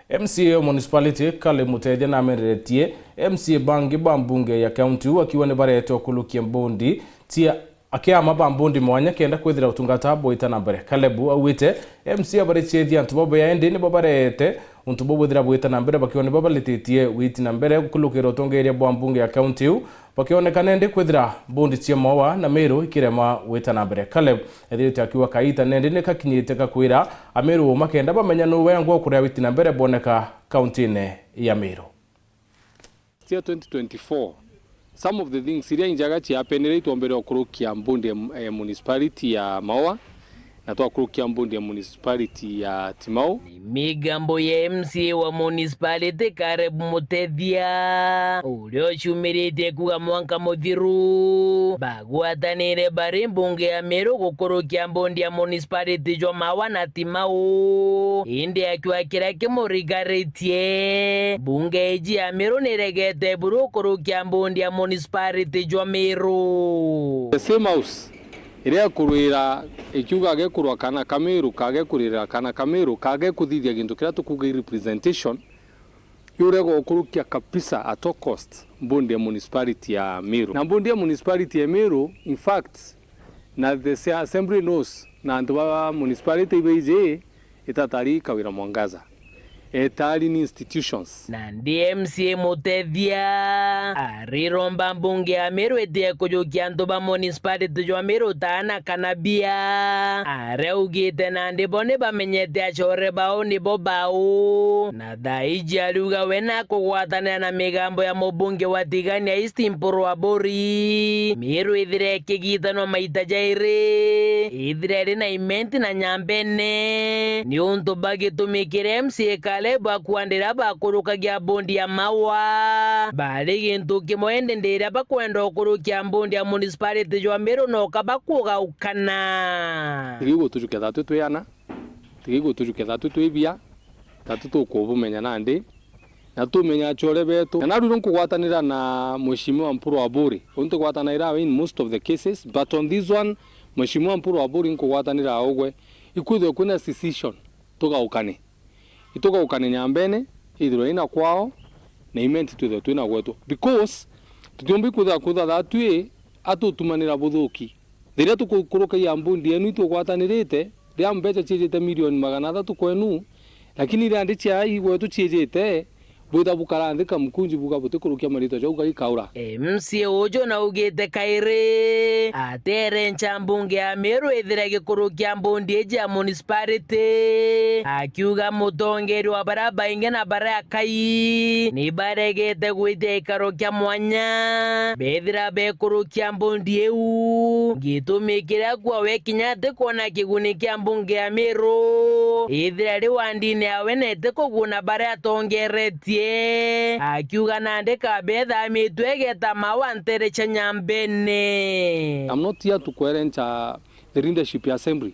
MCA municipality Kale Mutedia na meretie MCA bangi bambunge ya county wakiwa ni barete okulukia mbondi tia akiama bambundi mwanya kenda kwethira utungata boita na mbere Kalebu awite MCA barechethia ntubobo ya endi ni babarete untubobo thira boita na mbere bakiwa ni babalititie witi na mbere kulukira utongeria bambunge ya county bakionekana ndi kwethira bondi tia mawa na Meru ikirema wita na mbere Kalebu ethirite akiwa kaita nende ne kakinyite kakwira Ameru makenda bamenya no wengo kuria witi na mbere boneka county ne ya Meru. Year 2024 some of the things siria injaga chi hapenere tuombere okurukia mbundi municipality ya Maua na tuakurukia mbundi municipality ya Timau. Migambo ya MCA wa municipality Kalebu Mutedia ulio chumirite kuga mwanka muthiru bagwatanire bari mbunge ya Meru gukurukia mbundi ya municipality jo Maua na Timau indi akiwa kira kimurigaretie bunge iji ya Meru niregete buru kurukia mbundi ya municipality jo Meru. The same house iria kurwira ikiuga ge kurwa kana Kameru kage kurira kana Kameru kage kuthithia gintu kira tukuga representation yurego okurukia kapisa at all cost mbundi ya municipality ya Meru na mbundi ya municipality ya Meru in fact na the assembly knows na ndwa municipality beije itatari kawira mwangaza etali ni institutions na MCA Mutedia ariromba mbunge ya Meru etie kujukia ntuba municipality jo Meru tana kanabia areugite na ndibone bamenyete achore bao nibo bao na daiji aluga wena kugwatana na migambo ya mubunge wa Tigania East Mpuru wa Bori Meru ithire kigitano maita jaire ithire na imenti na nyambene ni untu bagitumikire MCA Kalebu akuandira bakurukagia bondi ya Maua bali gintu kimwende ndira bakwenda okurukia bondi ya municipality jo Meru no kabakuga ukana tigigo tujuke thatu tuyana tigigo tujuke thatu twibia thatu tukubumenya nandi na tumenya chore betu na ruru nkugwatanira na mheshimiwa Mpuru wa Bori untu gwatanira in most of the cases but on this one mheshimiwa Mpuru wa Bori nkugwatanira ogwe ikuthwe kuna decision tugaukane itoka ukane nyambene ithiro ina kwao na imenti tuthe twina gwetu because tutombi kutha thatue atutumanira buthuki thiria tukukuruka ya mbundi enu itugwatanirite ria mbeca ciejete milioni 300 kwenu lakini ria ndicia igwetu ciejete bwitha bukarandika mkunji buga butikurukia marito jo gari kaura MCA ujo na ugite kaire atere nchambunge ya Meru ithire gikurukia mbundi eji ya municipality akiuga mutongeri wa baraba inge na bara kai ni baregete gwite ikarokia mwanya bethira bekurukia mbundi eu gitumikira kwa wekinyate kona kiguni kia mbunge ya Meru ithire riwandine awenete kuguna bara atongereti akiuga nande kabetha mitwegeta mawantere chanyambene. I'm not here to querencha the leadership assembly.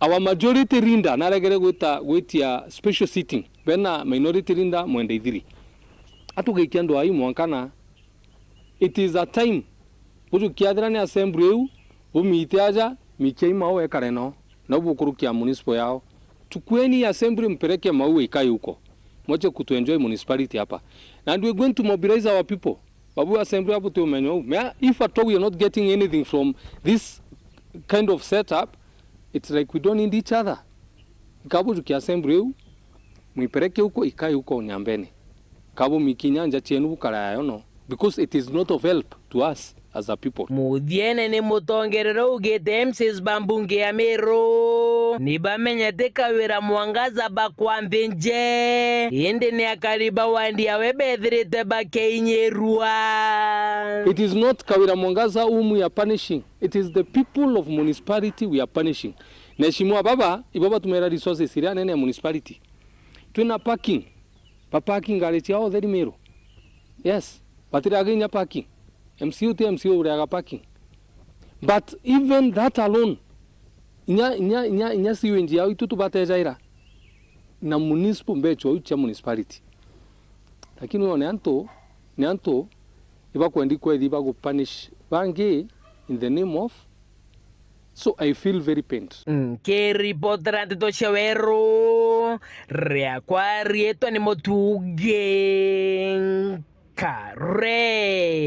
Our majority rinda naregere gwitia special sitting bena minority rinda mwende ithiri atugikia ndo ai mwankana it is a time buju kiathirani assembly eu bumite aja mikei mawe kareno na bukurukia municipal yao tukweni assembly mpeleke mawe ikai huko moche kutu enjoy municipality hapa and we're going to mobilize our people babu assembly hapo tu menyo if at all we are not getting anything from this kind of setup it's like we don't need each other kabu tuki assembly muipeleke huko ikai huko nyambene kabu mikinyanja chenu bukarayo no because it is not of help to us as a people. Muthiene ni mutongerero ugite MCs bambunge ya Meru ni bamenyete kawira mwangaza bakwambinje indi ni akariba wandi ya webethirite bakeinyerua. It is not kawira mwangaza we are punishing, it is the people of municipality we are punishing. Neshimua baba ibaba tumera resources iria nene ya municipality tuna parking parking gari yao theri Meru yes batiraginya parking MCU uriaga parking but even that alone inya siwenji yao itutu batejaira na municipal mbecho ucha municipality lakini one ni anto iba kwendi kwedi iba go punish bangi in the name of so I feel very pained. Ke reporter antito Shawero riakwa rietwa ni Mutugi Kare.